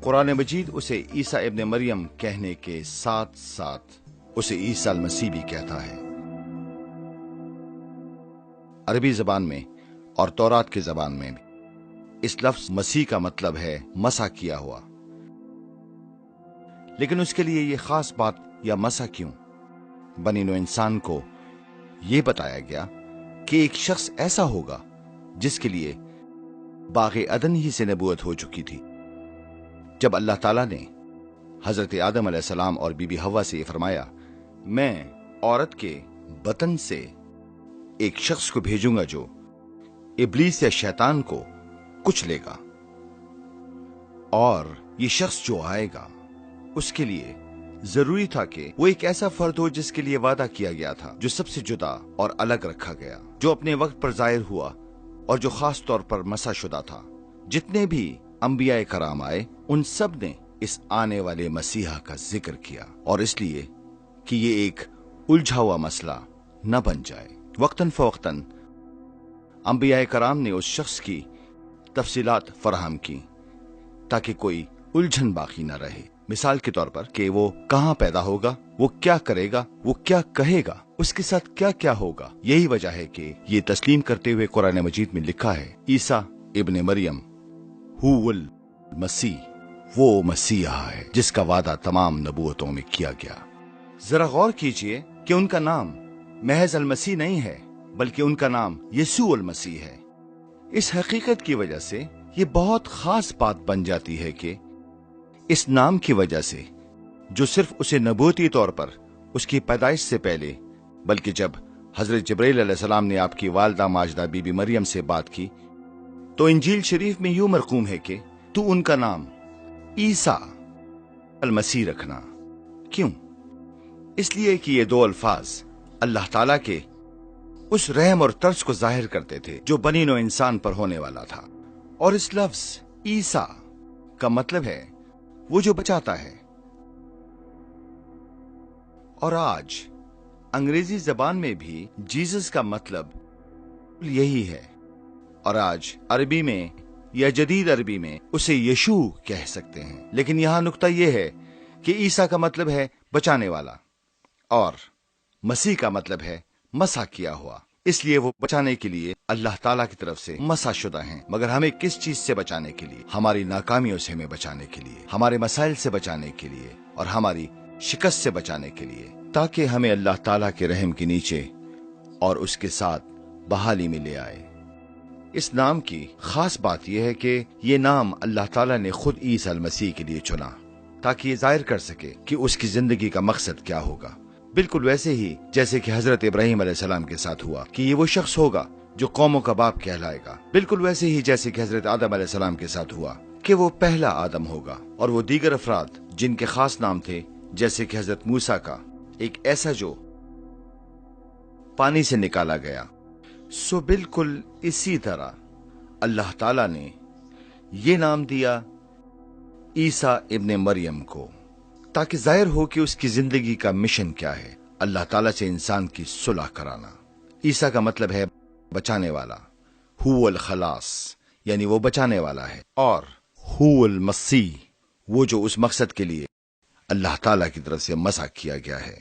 قرآن مجید اسے عیسیٰ ابن مریم کہنے کے ساتھ ساتھ اسے عیسیٰ المسیح بھی کہتا ہے۔ عربی زبان میں اور تورات کی زبان میں اس لفظ مسیح کا مطلب ہے مسح کیا ہوا، لیکن اس کے لیے یہ خاص بات یا مسح کیوں؟ بنی نوع انسان کو یہ بتایا گیا کہ ایک شخص ایسا ہوگا جس کے لیے باغ عدن ہی سے نبوت ہو چکی تھی۔ جب اللہ تعالیٰ نے حضرت آدم علیہ السلام اور بی بی حوا سے یہ فرمایا، میں عورت کے بطن سے ایک شخص کو بھیجوں گا جو ابلیس یا شیطان کو کچھ لے گا، اور یہ شخص جو آئے گا اس کے لیے ضروری تھا کہ وہ ایک ایسا فرد ہو جس کے لیے وعدہ کیا گیا تھا، جو سب سے جدا اور الگ رکھا گیا، جو اپنے وقت پر ظاہر ہوا اور جو خاص طور پر مسح شدہ تھا۔ جتنے بھی انبیاء کرام آئے ان سب نے اس آنے والے مسیحا کا ذکر کیا، اور اس لیے کہ یہ ایک الجھا ہوا مسئلہ نہ بن جائے، وقتاً فوقتاً انبیاء کرام نے اس شخص کی تفصیلات فراہم کی تاکہ کوئی الجھن باقی نہ رہے۔ مثال کے طور پر کہ وہ کہاں پیدا ہوگا، وہ کیا کرے گا، وہ کیا کہے گا، اس کے ساتھ کیا کیا ہوگا۔ یہی وجہ ہے کہ یہ تسلیم کرتے ہوئے قرآن مجید میں لکھا ہے، عیسیٰ ابن مریم هو المسیح، وہ مسیحا ہے جس کا وعدہ تمام نبوتوں میں کیا گیا۔ ذرا غور کیجئے کہ ان کا نام محض المسیح نہیں ہے، بلکہ ان کا نام یسوع المسیح ہے۔ اس حقیقت کی وجہ سے یہ بہت خاص بات بن جاتی ہے کہ اس نام کی وجہ سے جو صرف اسے نبوتی طور پر اس کی پیدائش سے پہلے، بلکہ جب حضرت جبرائیل علیہ السلام نے آپ کی والدہ ماجدہ بی بی مریم سے بات کی تو انجیل شریف میں یوں مرقوم ہے کہ تو ان کا نام عیسیٰ المسیح رکھنا۔ کیوں؟ اس لیے کہ یہ دو الفاظ اللہ تعالیٰ کے اس رحم اور ترس کو ظاہر کرتے تھے جو بنی نوع انسان پر ہونے والا تھا، اور اس لفظ عیسیٰ کا مطلب ہے وہ جو بچاتا ہے۔ اور آج انگریزی زبان میں بھی جیزس کا مطلب یہی ہے، اور آج عربی میں یا جدید عربی میں اسے یشوع کہہ سکتے ہیں، لیکن یہاں نقطہ یہ ہے کہ عیسیٰ کا مطلب ہے بچانے والا، اور مسیح کا مطلب ہے مسح کیا ہوا۔ اس لیے وہ بچانے کے لیے اللہ تعالیٰ کی طرف سے مسح شدہ ہیں۔ مگر ہمیں کس چیز سے بچانے کے لیے؟ ہماری ناکامیوں سے ہمیں بچانے کے لیے، ہمارے مسائل سے بچانے کے لیے، اور ہماری شکست سے بچانے کے لیے، تاکہ ہمیں اللہ تعالیٰ کے رحم کے نیچے اور اس کے ساتھ بحالی میں لے آئے۔ اس نام کی خاص بات یہ ہے کہ یہ نام اللہ تعالیٰ نے خود عیسیٰ المسیح کے لیے چنا تاکہ یہ ظاہر کر سکے کہ اس کی زندگی کا مقصد کیا ہوگا، بالکل ویسے ہی جیسے کہ حضرت ابراہیم علیہ السلام کے ساتھ ہوا کہ یہ وہ شخص ہوگا جو قوموں کا باپ کہلائے گا، بالکل ویسے ہی جیسے کہ حضرت آدم علیہ السلام کے ساتھ ہوا کہ وہ پہلا آدم ہوگا، اور وہ دیگر افراد جن کے خاص نام تھے جیسے کہ حضرت موسیٰ کا، ایک ایسا جو پانی سے نکالا گیا۔ سو بالکل اسی طرح اللہ تعالیٰ نے یہ نام دیا عیسیٰ ابن مریم کو تاکہ ظاہر ہو کہ اس کی زندگی کا مشن کیا ہے، اللہ تعالیٰ سے انسان کی صلح کرانا۔ عیسیٰ کا مطلب ہے بچانے والا، هو الخلاص یعنی وہ بچانے والا ہے، اور هو المسیح وہ جو اس مقصد کے لیے اللہ تعالیٰ کی طرف سے مسح کیا گیا ہے۔